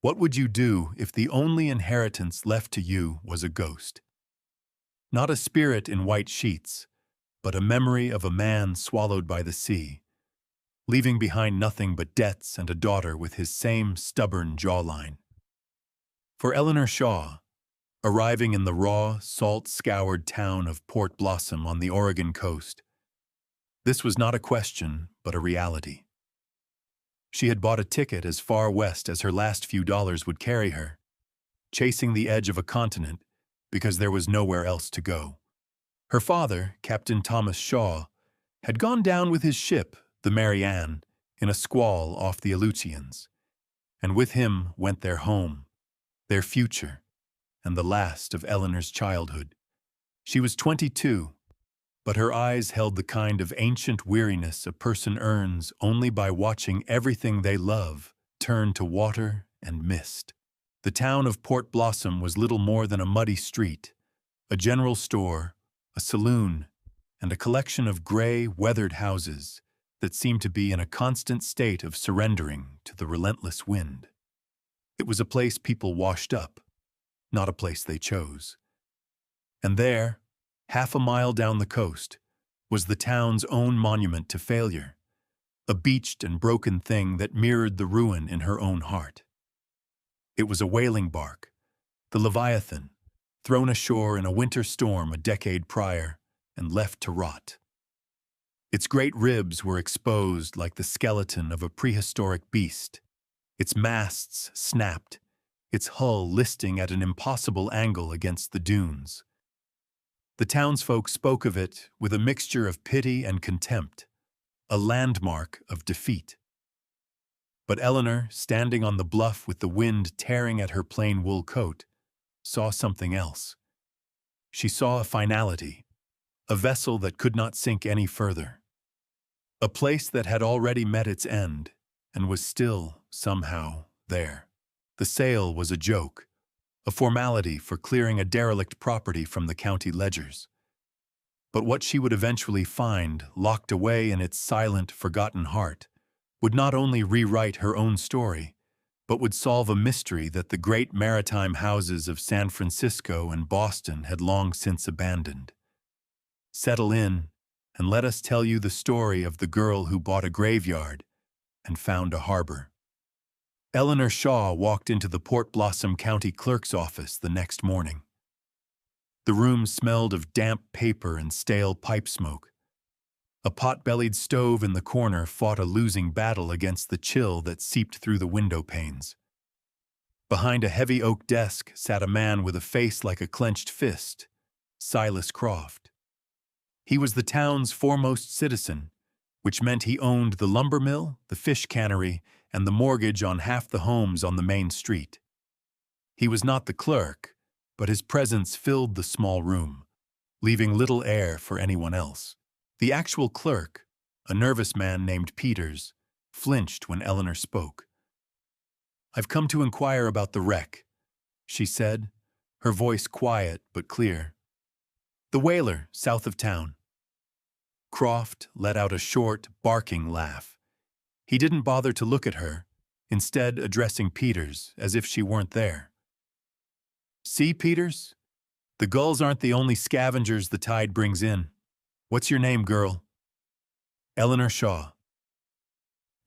What would you do if the only inheritance left to you was a ghost? Not a spirit in white sheets, but a memory of a man swallowed by the sea, leaving behind nothing but debts and a daughter with his same stubborn jawline. For Eleanor Shaw, arriving in the raw, salt-scoured town of Port Blossom on the Oregon coast, this was not a question, but a reality. She had bought a ticket as far west as her last few dollars would carry her, chasing the edge of a continent because there was nowhere else to go. Her father, Captain Thomas Shaw, had gone down with his ship, the Mary Ann, in a squall off the Aleutians, and with him went their home, their future, and the last of Eleanor's childhood. She was 22, but her eyes held the kind of ancient weariness a person earns only by watching everything they love turn to water and mist. The town of Port Blossom was little more than a muddy street, a general store, a saloon, and a collection of gray, weathered houses that seemed to be in a constant state of surrendering to the relentless wind. It was a place people washed up, not a place they chose. And there, half a mile down the coast, was the town's own monument to failure, a beached and broken thing that mirrored the ruin in her own heart. It was a whaling bark, the Leviathan, thrown ashore in a winter storm a decade prior and left to rot. Its great ribs were exposed like the skeleton of a prehistoric beast, its masts snapped, its hull listing at an impossible angle against the dunes. The townsfolk spoke of it with a mixture of pity and contempt, a landmark of defeat. But Eleanor, standing on the bluff with the wind tearing at her plain wool coat, saw something else. She saw a finality, a vessel that could not sink any further, a place that had already met its end and was still, somehow, there. The sale was a joke, a formality for clearing a derelict property from the county ledgers. But what she would eventually find, locked away in its silent, forgotten heart, would not only rewrite her own story, but would solve a mystery that the great maritime houses of San Francisco and Boston had long since abandoned. Settle in, and let us tell you the story of the girl who bought a graveyard and found a harbor. Eleanor Shaw walked into the Port Blossom County Clerk's office the next morning. The room smelled of damp paper and stale pipe smoke. A pot-bellied stove in the corner fought a losing battle against the chill that seeped through the window panes. Behind a heavy oak desk sat a man with a face like a clenched fist, Silas Croft. He was the town's foremost citizen, which meant he owned the lumber mill, the fish cannery, and the mortgage on half the homes on the main street. He was not the clerk, but his presence filled the small room, leaving little air for anyone else. The actual clerk, a nervous man named Peters, flinched when Eleanor spoke. "I've come to inquire about the wreck," she said, her voice quiet but clear. "The whaler, south of town." Croft let out a short, barking laugh. He didn't bother to look at her, instead addressing Peters as if she weren't there. "See, Peters? The gulls aren't the only scavengers the tide brings in. What's your name, girl?" "Eleanor Shaw."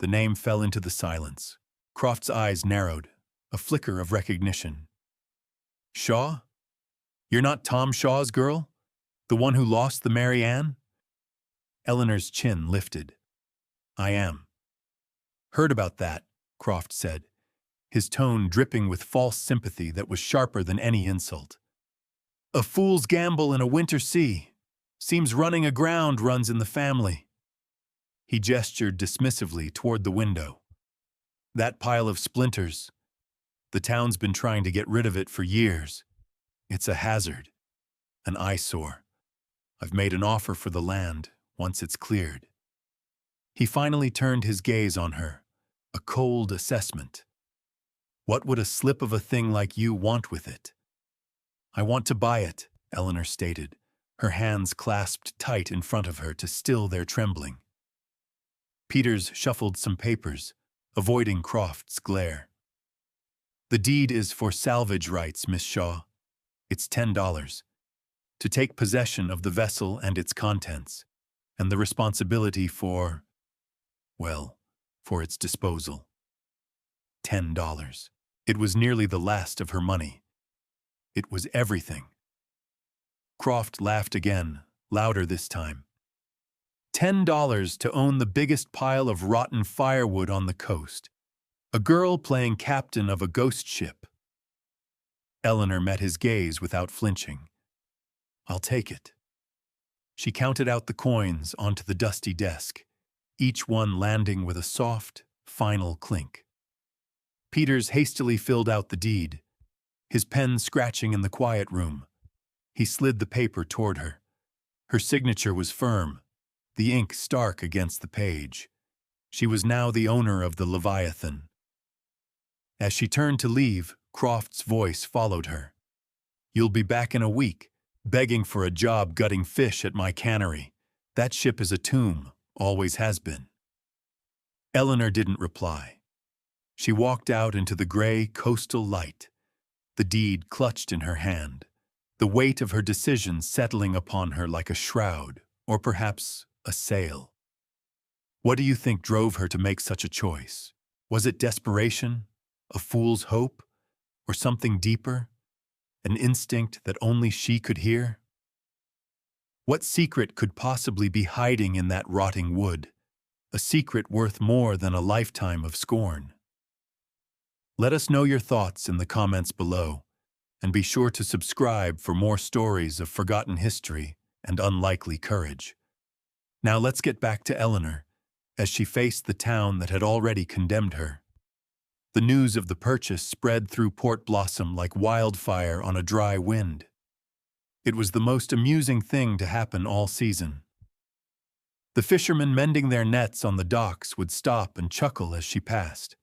The name fell into the silence. Croft's eyes narrowed, a flicker of recognition. "Shaw? You're not Tom Shaw's girl? The one who lost the Mary Ann?" Eleanor's chin lifted. "I am." "Heard about that," Croft said, his tone dripping with false sympathy that was sharper than any insult. "A fool's gamble in a winter sea. Seems running aground runs in the family." He gestured dismissively toward the window. "That pile of splinters. The town's been trying to get rid of it for years. It's a hazard, an eyesore. I've made an offer for the land once it's cleared." He finally turned his gaze on her, a cold assessment. "What would a slip of a thing like you want with it?" "I want to buy it," Eleanor stated, her hands clasped tight in front of her to still their trembling. Peters shuffled some papers, avoiding Croft's glare. The deed is for salvage rights, Miss Shaw. It's $10. To take possession of the vessel and its contents, and the responsibility for, well, for its disposal. $10. It was nearly the last of her money. It was everything. Croft laughed again, louder this time. $10 to own the biggest pile of rotten firewood on the coast. A girl playing captain of a ghost ship. Eleanor met his gaze without flinching. I'll take it. She counted out the coins onto the dusty desk, each one landing with a soft, final clink. Peters hastily filled out the deed, his pen scratching in the quiet room. He slid the paper toward her. Her signature was firm, the ink stark against the page. She was now the owner of the Leviathan. As she turned to leave, Croft's voice followed her. You'll be back in a week, begging for a job gutting fish at my cannery. That ship is a tomb, always has been. Eleanor didn't reply. She walked out into the gray coastal light, the deed clutched in her hand, the weight of her decision settling upon her like a shroud, or perhaps a sail. What do you think drove her to make such a choice? Was it desperation, a fool's hope, or something deeper, an instinct that only she could hear? What secret could possibly be hiding in that rotting wood, a secret worth more than a lifetime of scorn? Let us know your thoughts in the comments below, and be sure to subscribe for more stories of forgotten history and unlikely courage. Now let's get back to Eleanor, as she faced the town that had already condemned her. The news of the purchase spread through Port Blossom like wildfire on a dry wind. It was the most amusing thing to happen all season. The fishermen mending their nets on the docks would stop and chuckle as she passed.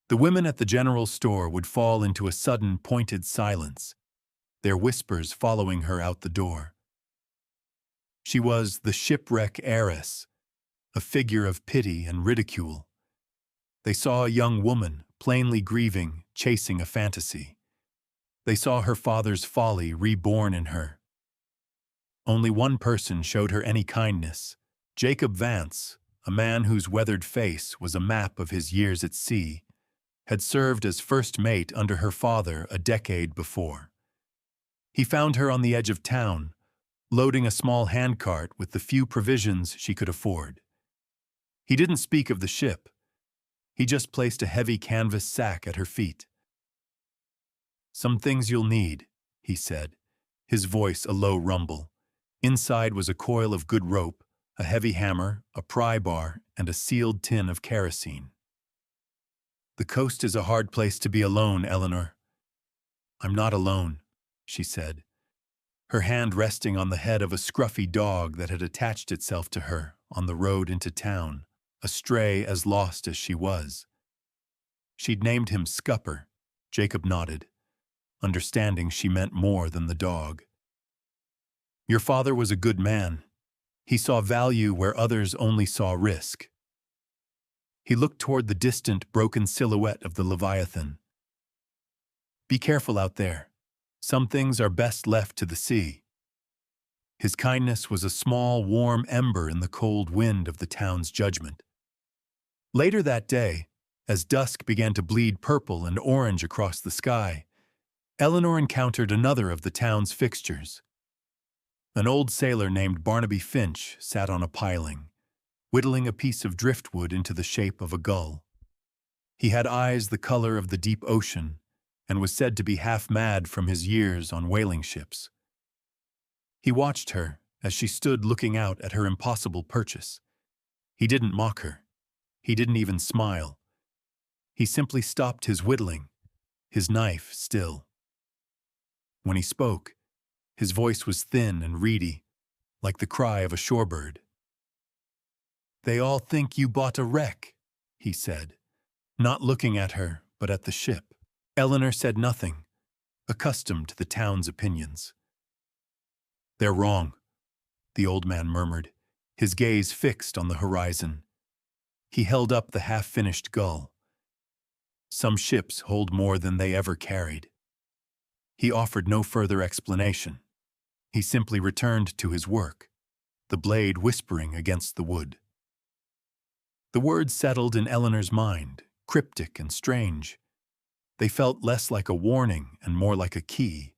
The women at the general store would fall into a sudden pointed silence, their whispers following her out the door. She was the shipwreck heiress, a figure of pity and ridicule. They saw a young woman, plainly grieving, chasing a fantasy. They saw her father's folly reborn in her. Only one person showed her any kindness, Jacob Vance, a man whose weathered face was a map of his years at sea, had served as first mate under her father a decade before. He found her on the edge of town, loading a small handcart with the few provisions she could afford. He didn't speak of the ship. He just placed a heavy canvas sack at her feet. Some things you'll need, he said, his voice a low rumble. Inside was a coil of good rope, a heavy hammer, a pry bar, and a sealed tin of kerosene. The coast is a hard place to be alone, Eleanor. I'm not alone, she said, her hand resting on the head of a scruffy dog that had attached itself to her on the road into town, astray as lost as she was. She'd named him Scupper. Jacob nodded, understanding she meant more than the dog. Your father was a good man. He saw value where others only saw risk. He looked toward the distant, broken silhouette of the Leviathan. Be careful out there. Some things are best left to the sea. His kindness was a small, warm ember in the cold wind of the town's judgment. Later that day, as dusk began to bleed purple and orange across the sky, Eleanor encountered another of the town's fixtures. An old sailor named Barnaby Finch sat on a piling, whittling a piece of driftwood into the shape of a gull. He had eyes the color of the deep ocean and was said to be half mad from his years on whaling ships. He watched her as she stood looking out at her impossible purchase. He didn't mock her. He didn't even smile. He simply stopped his whittling, his knife still. When he spoke, his voice was thin and reedy, like the cry of a shorebird. They all think you bought a wreck, he said, not looking at her, but at the ship. Eleanor said nothing, accustomed to the town's opinions. They're wrong, the old man murmured, his gaze fixed on the horizon. He held up the half-finished gull. Some ships hold more than they ever carried. He offered no further explanation. He simply returned to his work, the blade whispering against the wood. The words settled in Eleanor's mind, cryptic and strange. They felt less like a warning and more like a key,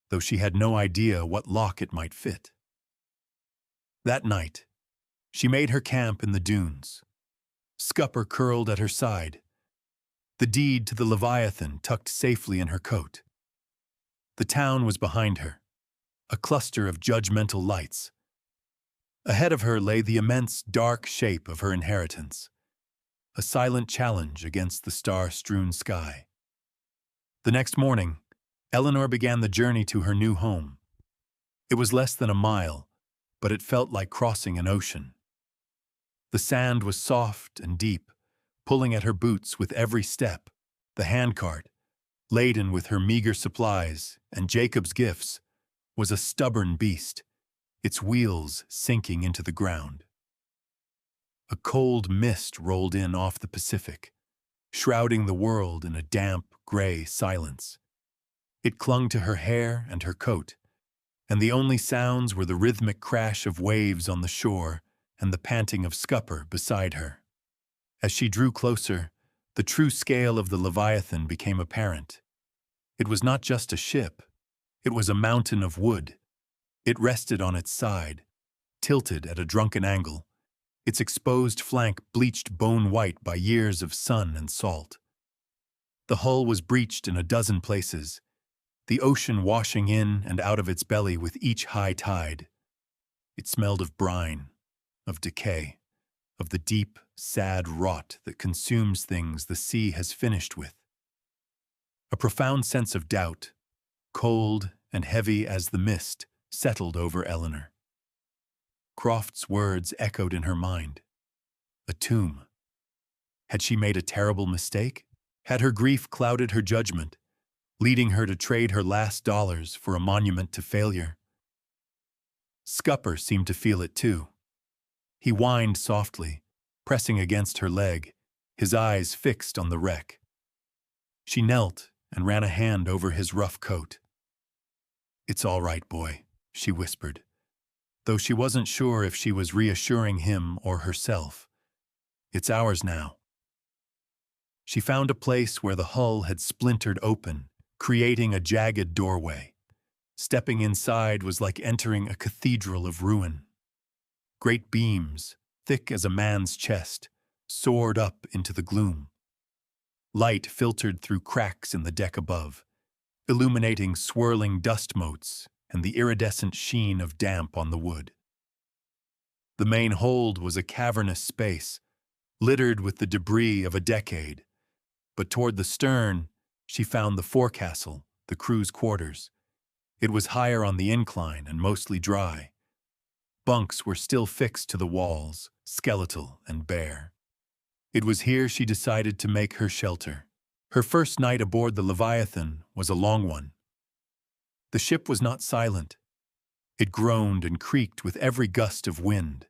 though she had no idea what lock it might fit. That night, she made her camp in the dunes. Scupper curled at her side, the deed to the Leviathan tucked safely in her coat. The town was behind her, a cluster of judgmental lights. Ahead of her lay the immense, dark shape of her inheritance, a silent challenge against the star-strewn sky. The next morning, Eleanor began the journey to her new home. It was less than a mile, but it felt like crossing an ocean. The sand was soft and deep, pulling at her boots with every step. The handcart, laden with her meager supplies and Jacob's gifts, was a stubborn beast, its wheels sinking into the ground. A cold mist rolled in off the Pacific, shrouding the world in a damp, gray silence. It clung to her hair and her coat, and the only sounds were the rhythmic crash of waves on the shore and the panting of Scupper beside her. As she drew closer, the true scale of the Leviathan became apparent. It was not just a ship, it was a mountain of wood. It rested on its side, tilted at a drunken angle, its exposed flank bleached bone-white by years of sun and salt. The hull was breached in a dozen places, the ocean washing in and out of its belly with each high tide. It smelled of brine, of decay, of the deep, sad rot that consumes things the sea has finished with. A profound sense of doubt, cold and heavy as the mist, settled over Eleanor. Croft's words echoed in her mind. A tomb. Had she made a terrible mistake? Had her grief clouded her judgment, leading her to trade her last dollars for a monument to failure? Scupper seemed to feel it too. He whined softly, pressing against her leg, his eyes fixed on the wreck. She knelt and ran a hand over his rough coat. "It's all right, boy," she whispered, though she wasn't sure if she was reassuring him or herself. "It's ours now." She found a place where the hull had splintered open, creating a jagged doorway. Stepping inside was like entering a cathedral of ruin. Great beams, thick as a man's chest, soared up into the gloom. Light filtered through cracks in the deck above, illuminating swirling dust motes and the iridescent sheen of damp on the wood. The main hold was a cavernous space, littered with the debris of a decade, but toward the stern, she found the forecastle, the crew's quarters. It was higher on the incline and mostly dry. Bunks were still fixed to the walls, skeletal and bare. It was here she decided to make her shelter. Her first night aboard the Leviathan was a long one. The ship was not silent. It groaned and creaked with every gust of wind,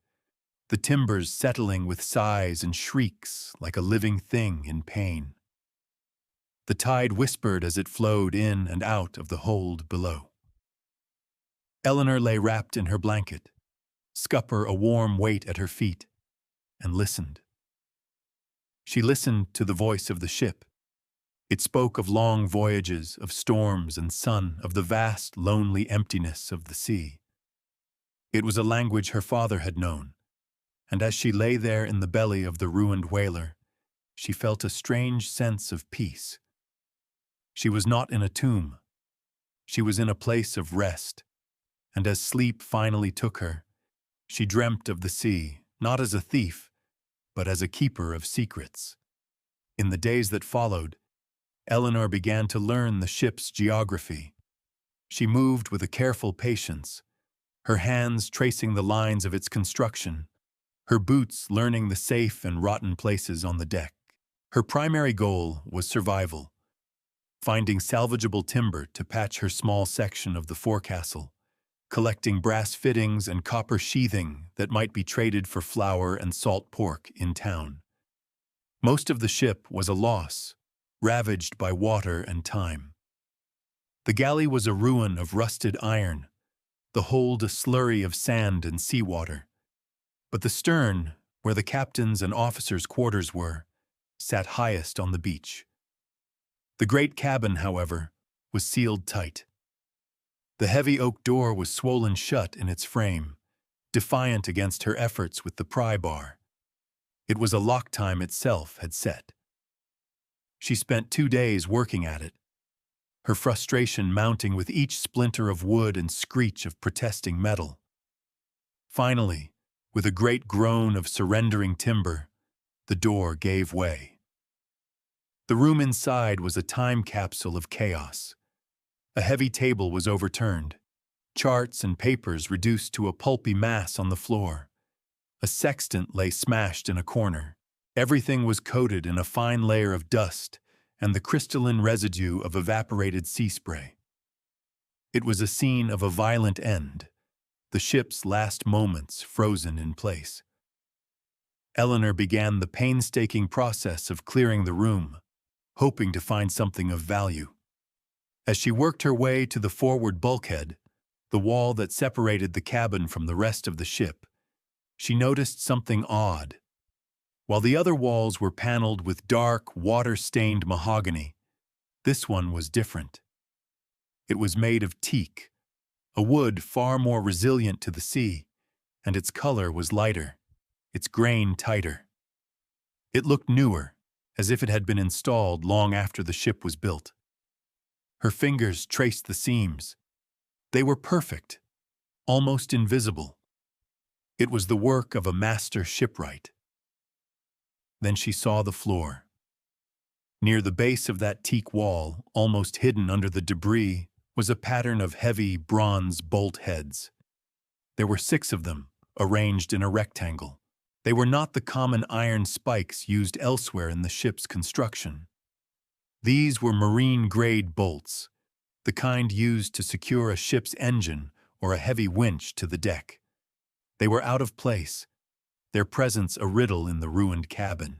the timbers settling with sighs and shrieks like a living thing in pain. The tide whispered as it flowed in and out of the hold below. Eleanor lay wrapped in her blanket, Scupper a warm weight at her feet, and listened. She listened to the voice of the ship. It spoke of long voyages, of storms and sun, of the vast, lonely emptiness of the sea. It was a language her father had known, and as she lay there in the belly of the ruined whaler, she felt a strange sense of peace. She was not in a tomb. She was in a place of rest, and as sleep finally took her, she dreamt of the sea, not as a thief, but as a keeper of secrets. In the days that followed, Eleanor began to learn the ship's geography. She moved with a careful patience, her hands tracing the lines of its construction, her boots learning the safe and rotten places on the deck. Her primary goal was survival, finding salvageable timber to patch her small section of the forecastle, collecting brass fittings and copper sheathing that might be traded for flour and salt pork in town. Most of the ship was a loss, ravaged by water and time. The galley was a ruin of rusted iron, the hold a slurry of sand and seawater. But the stern, where the captain's and officers' quarters were, sat highest on the beach. The great cabin, however, was sealed tight. The heavy oak door was swollen shut in its frame, defiant against her efforts with the pry bar. It was a lock time itself had set. She spent 2 days working at it, her frustration mounting with each splinter of wood and screech of protesting metal. Finally, with a great groan of surrendering timber, the door gave way. The room inside was a time capsule of chaos. A heavy table was overturned, charts and papers reduced to a pulpy mass on the floor. A sextant lay smashed in a corner. Everything was coated in a fine layer of dust and the crystalline residue of evaporated sea spray. It was a scene of a violent end, the ship's last moments frozen in place. Eleanor began the painstaking process of clearing the room, hoping to find something of value. As she worked her way to the forward bulkhead, the wall that separated the cabin from the rest of the ship, she noticed something odd. While the other walls were paneled with dark, water-stained mahogany, this one was different. It was made of teak, a wood far more resilient to the sea, and its color was lighter, its grain tighter. It looked newer, as if it had been installed long after the ship was built. Her fingers traced the seams. They were perfect, almost invisible. It was the work of a master shipwright. Then she saw the floor. Near the base of that teak wall, almost hidden under the debris, was a pattern of heavy bronze bolt heads. There were 6 of them, arranged in a rectangle. They were not the common iron spikes used elsewhere in the ship's construction. These were marine-grade bolts, the kind used to secure a ship's engine or a heavy winch to the deck. They were out of place, their presence a riddle in the ruined cabin.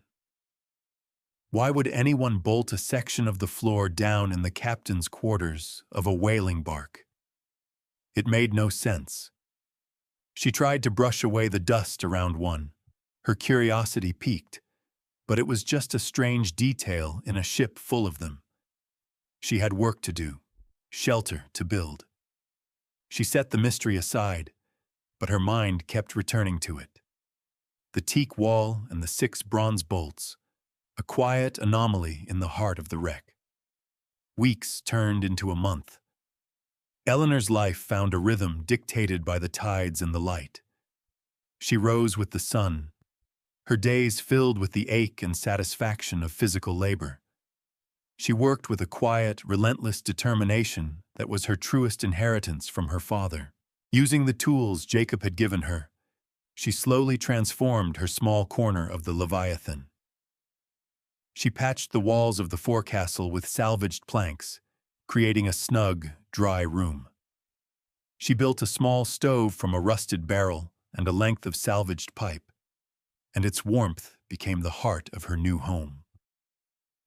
Why would anyone bolt a section of the floor down in the captain's quarters of a whaling bark? It made no sense. She tried to brush away the dust around one. Her curiosity piqued, but it was just a strange detail in a ship full of them. She had work to do, shelter to build. She set the mystery aside, but her mind kept returning to it. The teak wall and the 6 bronze bolts, a quiet anomaly in the heart of the wreck. Weeks turned into a month. Eleanor's life found a rhythm dictated by the tides and the light. She rose with the sun, her days filled with the ache and satisfaction of physical labor. She worked with a quiet, relentless determination that was her truest inheritance from her father. Using the tools Jacob had given her, she slowly transformed her small corner of the Leviathan. She patched the walls of the forecastle with salvaged planks, creating a snug, dry room. She built a small stove from a rusted barrel and a length of salvaged pipe, and its warmth became the heart of her new home.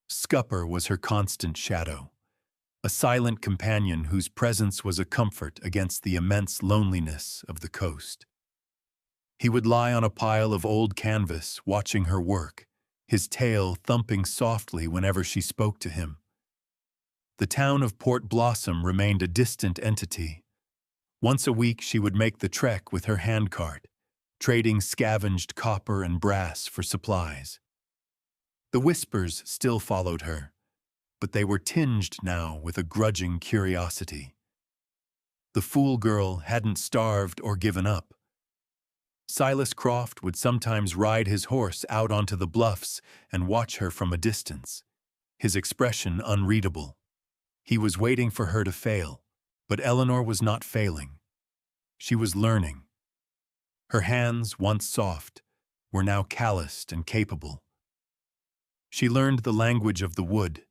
Scupper was her constant shadow, a silent companion whose presence was a comfort against the immense loneliness of the coast. He would lie on a pile of old canvas watching her work, his tail thumping softly whenever she spoke to him. The town of Port Blossom remained a distant entity. Once a week she would make the trek with her handcart, trading scavenged copper and brass for supplies. The whispers still followed her, but they were tinged now with a grudging curiosity. The fool girl hadn't starved or given up. Silas Croft would sometimes ride his horse out onto the bluffs and watch her from a distance, his expression unreadable. He was waiting for her to fail, but Eleanor was not failing. She was learning. Her hands, once soft, were now calloused and capable. She learned the language of the wood,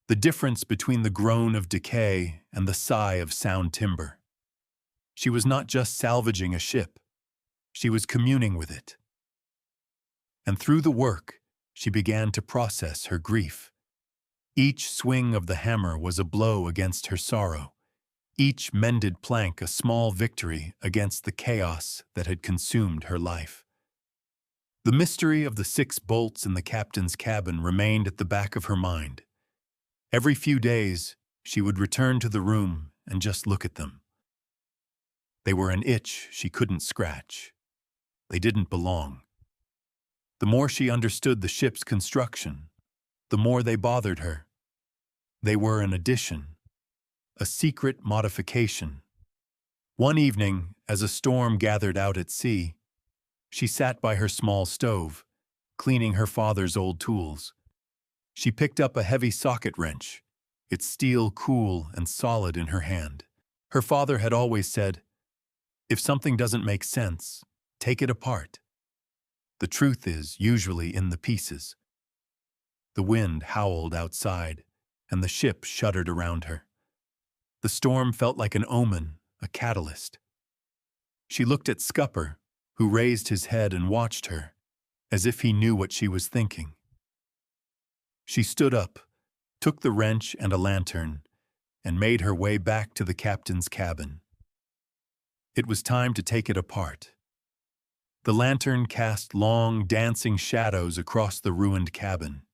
the difference between the groan of decay and the sigh of sound timber. She was not just salvaging a ship, she was communing with it. And through the work, she began to process her grief. Each swing of the hammer was a blow against her sorrow, each mended plank a small victory against the chaos that had consumed her life. The mystery of the 6 bolts in the captain's cabin remained at the back of her mind. Every few days, she would return to the room and just look at them. They were an itch she couldn't scratch. They didn't belong. The more she understood the ship's construction, the more they bothered her. They were an addition, a secret modification. One evening, as a storm gathered out at sea, she sat by her small stove, cleaning her father's old tools. She picked up a heavy socket wrench, its steel cool and solid in her hand. Her father had always said, "If something doesn't make sense, take it apart. The truth is usually in the pieces." The wind howled outside, and the ship shuddered around her. The storm felt like an omen, a catalyst. She looked at Scupper, who raised his head and watched her, as if he knew what she was thinking. She stood up, took the wrench and a lantern, and made her way back to the captain's cabin. It was time to take it apart. The lantern cast long, dancing shadows across the ruined cabin.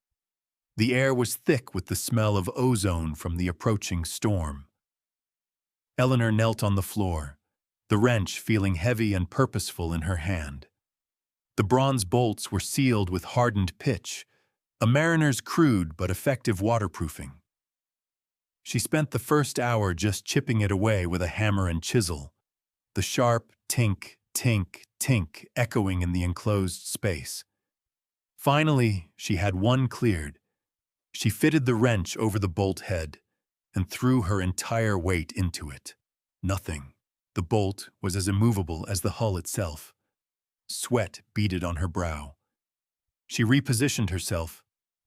The air was thick with the smell of ozone from the approaching storm. Eleanor knelt on the floor, the wrench feeling heavy and purposeful in her hand. The bronze bolts were sealed with hardened pitch, a mariner's crude but effective waterproofing. She spent the first hour just chipping it away with a hammer and chisel, the sharp tink, tink, tink echoing in the enclosed space. Finally, she had one cleared. She fitted the wrench over the bolt head and threw her entire weight into it. Nothing. The bolt was as immovable as the hull itself. Sweat beaded on her brow. She repositioned herself,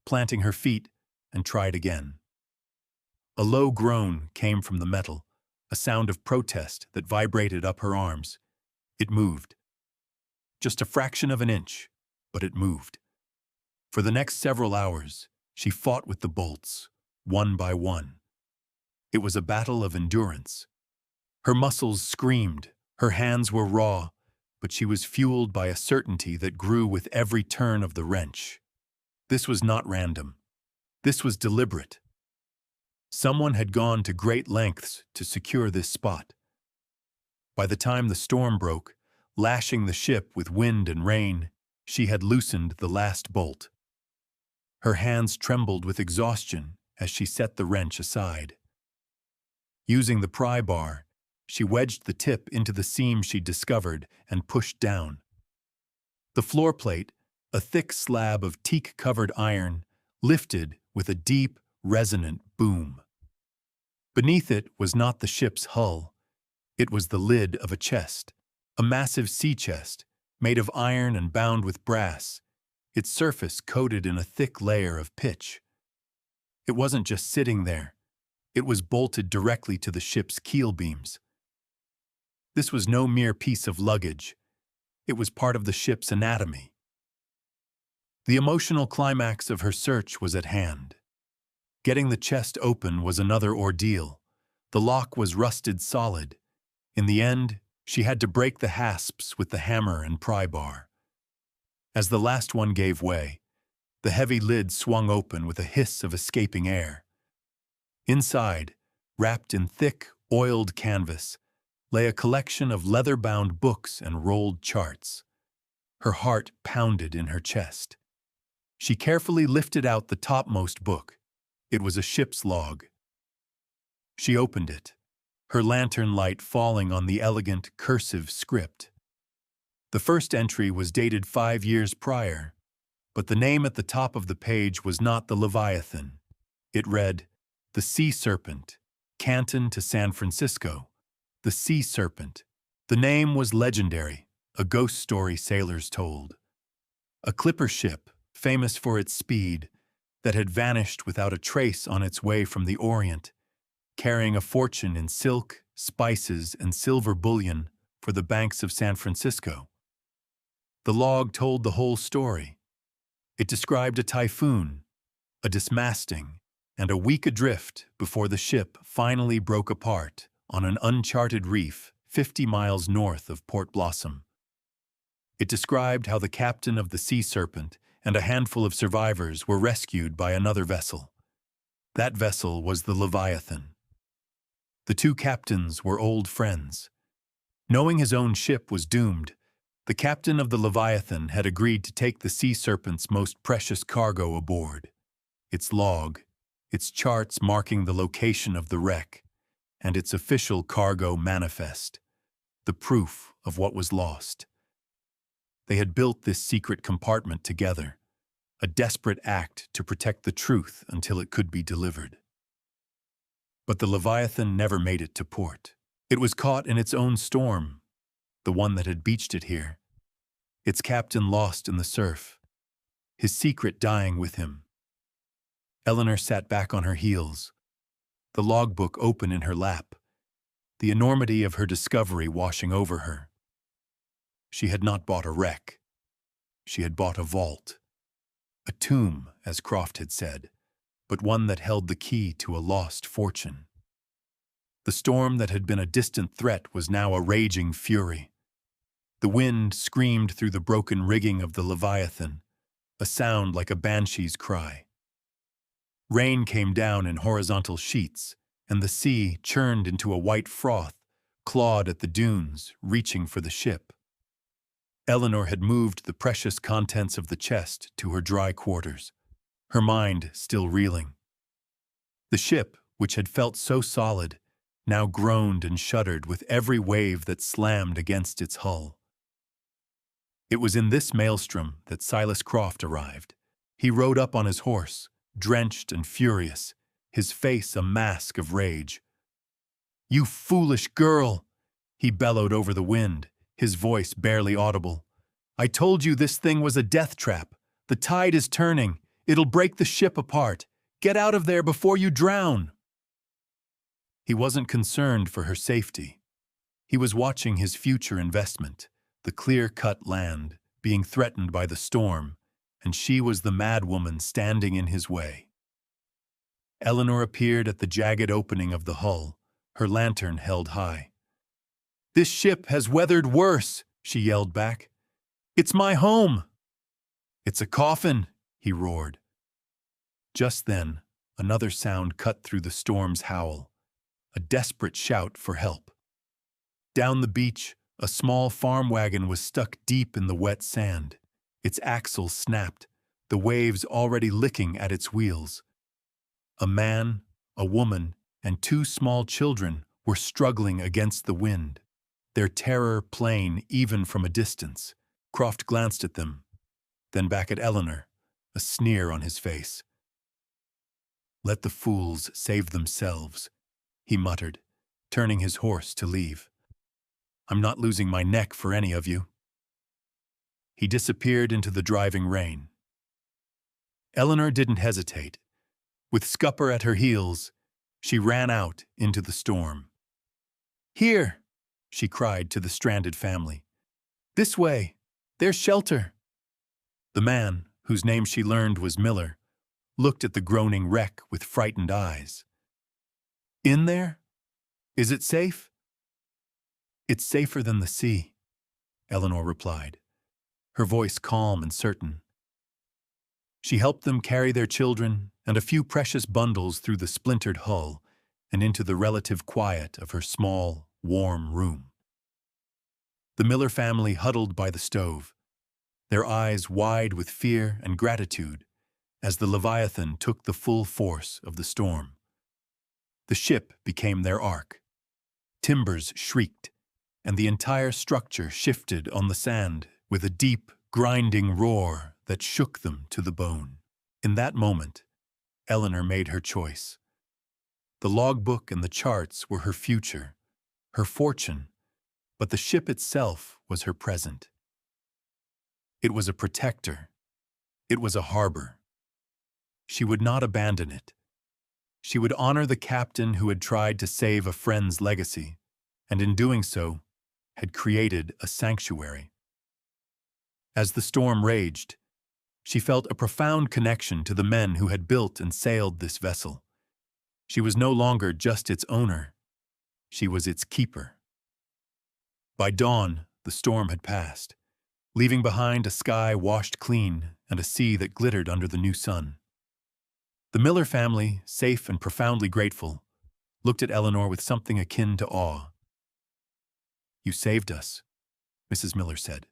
planting her feet, and tried again. A low groan came from the metal, a sound of protest that vibrated up her arms. It moved. Just a fraction of an inch, but it moved. For the next several hours, she fought with the bolts, one by one. It was a battle of endurance. Her muscles screamed, her hands were raw, but she was fueled by a certainty that grew with every turn of the wrench. This was not random. This was deliberate. Someone had gone to great lengths to secure this spot. By the time the storm broke, lashing the ship with wind and rain, she had loosened the last bolt. Her hands trembled with exhaustion as she set the wrench aside. Using the pry bar, she wedged the tip into the seam she'd discovered and pushed down. The floor plate, a thick slab of teak-covered iron, lifted with a deep, resonant boom. Beneath it was not the ship's hull. It was the lid of a chest, a massive sea chest, made of iron and bound with brass, its surface coated in a thick layer of pitch. It wasn't just sitting there. It was bolted directly to the ship's keel beams. This was no mere piece of luggage. It was part of the ship's anatomy. The emotional climax of her search was at hand. Getting the chest open was another ordeal. The lock was rusted solid. In the end, she had to break the hasps with the hammer and pry bar. As the last one gave way, the heavy lid swung open with a hiss of escaping air. Inside, wrapped in thick, oiled canvas, lay a collection of leather-bound books and rolled charts. Her heart pounded in her chest. She carefully lifted out the topmost book. It was a ship's log. She opened it, her lantern light falling on the elegant, cursive script. The first entry was dated 5 years prior, but the name at the top of the page was not the Leviathan. It read, "The Sea Serpent, Canton to San Francisco." The Sea Serpent. The name was legendary, a ghost story sailors told. A clipper ship, famous for its speed, that had vanished without a trace on its way from the Orient, carrying a fortune in silk, spices, and silver bullion for the banks of San Francisco. The log told the whole story. It described a typhoon, a dismasting, and a week adrift before the ship finally broke apart on an uncharted reef 50 miles north of Port Blossom. It described how the captain of the Sea Serpent and a handful of survivors were rescued by another vessel. That vessel was the Leviathan. The two captains were old friends. Knowing his own ship was doomed, the captain of the Leviathan had agreed to take the Sea Serpent's most precious cargo aboard: its log, its charts marking the location of the wreck, and its official cargo manifest, the proof of what was lost. They had built this secret compartment together, a desperate act to protect the truth until it could be delivered. But the Leviathan never made it to port. It was caught in its own storm, the one that had beached it here. Its captain lost in the surf, his secret dying with him. Eleanor sat back on her heels, the logbook open in her lap, the enormity of her discovery washing over her. She had not bought a wreck. She had bought a vault. A tomb, as Croft had said, but one that held the key to a lost fortune. The storm that had been a distant threat was now a raging fury. The wind screamed through the broken rigging of the Leviathan, a sound like a banshee's cry. Rain came down in horizontal sheets, and the sea churned into a white froth, clawed at the dunes, reaching for the ship. Eleanor had moved the precious contents of the chest to her dry quarters, her mind still reeling. The ship, which had felt so solid, now groaned and shuddered with every wave that slammed against its hull. It was in this maelstrom that Silas Croft arrived. He rode up on his horse, drenched and furious, his face a mask of rage. "You foolish girl!" he bellowed over the wind, his voice barely audible. "I told you this thing was a death trap. The tide is turning. It'll break the ship apart. Get out of there before you drown." He wasn't concerned for her safety. He was watching his future investment, the clear-cut land, being threatened by the storm, and she was the madwoman standing in his way. Eleanor appeared at the jagged opening of the hull, her lantern held high. "This ship has weathered worse," she yelled back. "It's my home." "It's a coffin," he roared. Just then, another sound cut through the storm's howl, a desperate shout for help. Down the beach, a small farm wagon was stuck deep in the wet sand. Its axle snapped, the waves already licking at its wheels. A man, a woman, and two small children were struggling against the wind, their terror plain even from a distance. Croft glanced at them, then back at Eleanor, a sneer on his face. "Let the fools save themselves," he muttered, turning his horse to leave. "I'm not losing my neck for any of you." He disappeared into the driving rain. Eleanor didn't hesitate. With Scupper at her heels, she ran out into the storm. "Here!" she cried to the stranded family. "This way! There's shelter!" The man, whose name she learned was Miller, looked at the groaning wreck with frightened eyes. "In there? Is it safe?" "It's safer than the sea," Eleanor replied, her voice calm and certain. She helped them carry their children and a few precious bundles through the splintered hull and into the relative quiet of her small, warm room. The Miller family huddled by the stove, their eyes wide with fear and gratitude as the Leviathan took the full force of the storm. The ship became their ark. Timbers shrieked, and the entire structure shifted on the sand with a deep, grinding roar that shook them to the bone. In that moment, Eleanor made her choice. The logbook and the charts were her future, her fortune, but the ship itself was her present. It was a protector. It was a harbor. She would not abandon it. She would honor the captain who had tried to save a friend's legacy, and in doing so, had created a sanctuary. As the storm raged, She felt a profound connection to the men who had built and sailed this vessel. She was no longer just its owner. She was its keeper. By dawn, the storm had passed, leaving behind a sky washed clean and a sea that glittered under the new sun. The Miller family, safe and profoundly grateful, looked at Eleanor with something akin to awe. "You saved us," Mrs. Miller said,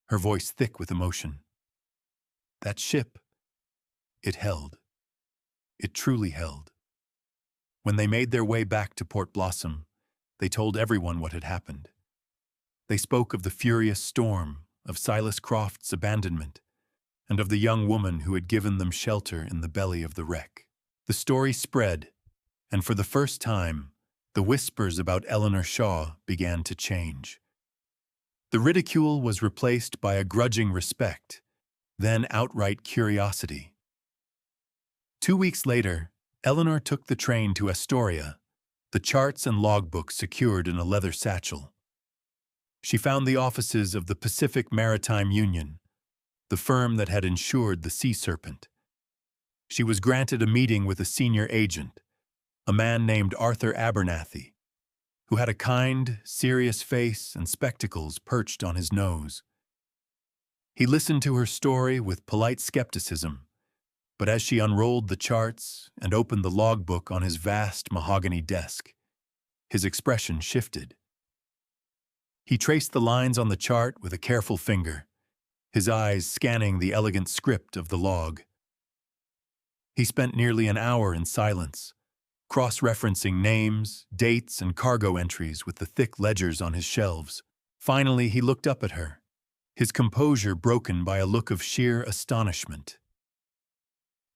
her voice thick with emotion. "That ship, it held. It truly held." When they made their way back to Port Blossom, they told everyone what had happened. They spoke of the furious storm, of Silas Croft's abandonment, and of the young woman who had given them shelter in the belly of the wreck. The story spread, and for the first time, the whispers about Eleanor Shaw began to change. The ridicule was replaced by a grudging respect, then outright curiosity. 2 weeks later, Eleanor took the train to Astoria, the charts and logbooks secured in a leather satchel. She found the offices of the Pacific Maritime Union, the firm that had insured the Sea Serpent. She was granted a meeting with a senior agent, a man named Arthur Abernathy, who had a kind, serious face and spectacles perched on his nose. He listened to her story with polite skepticism, but as she unrolled the charts and opened the logbook on his vast mahogany desk, his expression shifted. He traced the lines on the chart with a careful finger, his eyes scanning the elegant script of the log. He spent nearly an hour in silence, cross-referencing names, dates, and cargo entries with the thick ledgers on his shelves. Finally, he looked up at her, his composure broken by a look of sheer astonishment.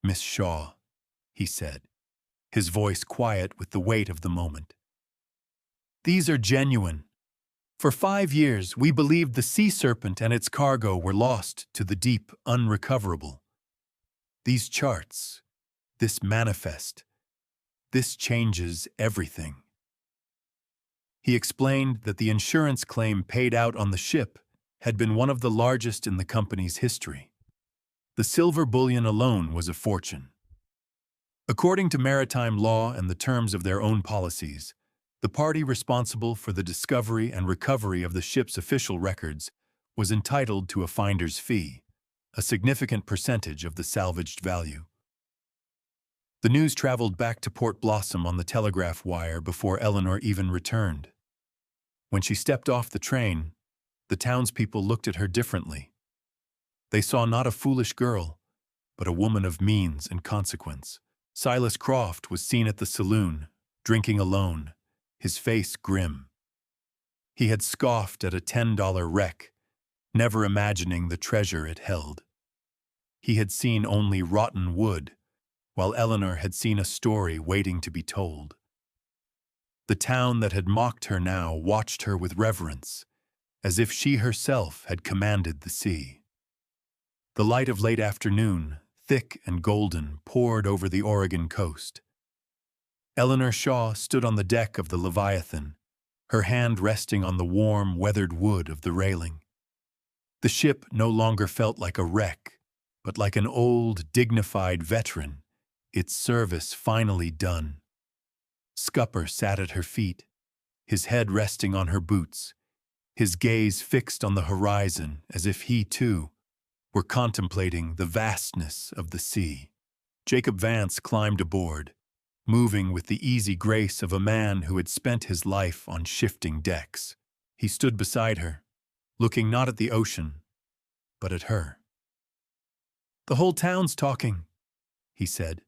"Miss Shaw," he said, his voice quiet with the weight of the moment. "These are genuine. For 5 years, we believed the Sea Serpent and its cargo were lost to the deep, unrecoverable. These charts, this manifest, this changes everything." He explained that the insurance claim paid out on the ship had been one of the largest in the company's history. The silver bullion alone was a fortune. According to maritime law and the terms of their own policies, the party responsible for the discovery and recovery of the ship's official records was entitled to a finder's fee, a significant percentage of the salvaged value. The news traveled back to Port Blossom on the telegraph wire before Eleanor even returned. When she stepped off the train, the townspeople looked at her differently. They saw not a foolish girl, but a woman of means and consequence. Silas Croft was seen at the saloon, drinking alone, his face grim. He had scoffed at a $10 wreck, never imagining the treasure it held. He had seen only rotten wood, while Eleanor had seen a story waiting to be told. The town that had mocked her now watched her with reverence, as if she herself had commanded the sea. The light of late afternoon, thick and golden, poured over the Oregon coast. Eleanor Shaw stood on the deck of the Leviathan, her hand resting on the warm, weathered wood of the railing. The ship no longer felt like a wreck, but like an old, dignified veteran, its service finally done. Scupper sat at her feet, his head resting on her boots, his gaze fixed on the horizon as if he, too, were contemplating the vastness of the sea. Jacob Vance climbed aboard, moving with the easy grace of a man who had spent his life on shifting decks. He stood beside her, looking not at the ocean, but at her. "The whole town's talking," he said,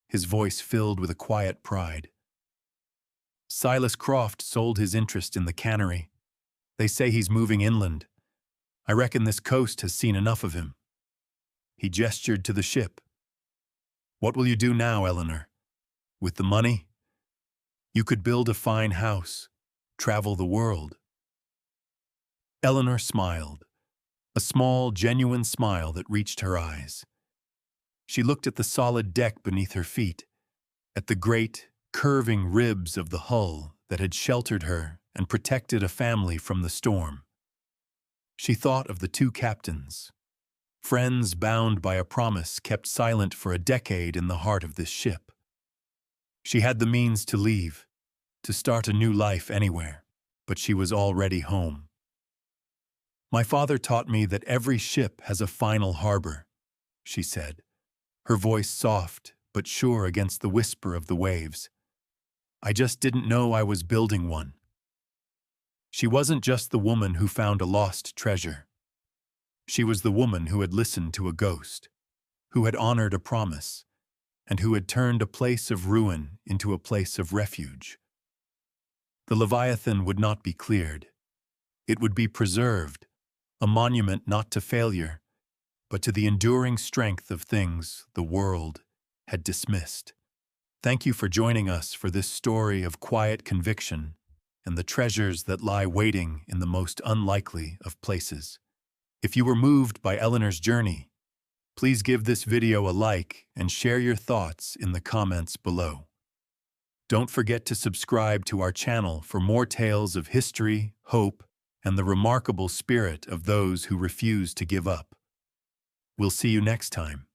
his voice filled with a quiet pride. "Silas Croft sold his interest in the cannery. They say he's moving inland. I reckon this coast has seen enough of him." He gestured to the ship. "What will you do now, Eleanor? With the money? You could build a fine house, travel the world." Eleanor smiled, a small, genuine smile that reached her eyes. She looked at the solid deck beneath her feet, at the great, curving ribs of the hull that had sheltered her and protected a family from the storm. She thought of the 2 captains, Friends bound by a promise kept silent for a decade in the heart of this ship. She had the means to leave, to start a new life anywhere, but she was already home. My father taught me that every ship has a final harbor, she said, her voice soft but sure against the whisper of the waves. I just didn't know I was building one. She wasn't just the woman who found a lost treasure. She was the woman who had listened to a ghost, who had honored a promise, and who had turned a place of ruin into a place of refuge. The Leviathan would not be cleared. It would be preserved, a monument not to failure, but to the enduring strength of things the world had dismissed. Thank you for joining us for this story of quiet conviction and the treasures that lie waiting in the most unlikely of places. If you were moved by Eleanor's journey, please give this video a like and share your thoughts in the comments below. Don't forget to subscribe to our channel for more tales of history, hope, and the remarkable spirit of those who refuse to give up. We'll see you next time.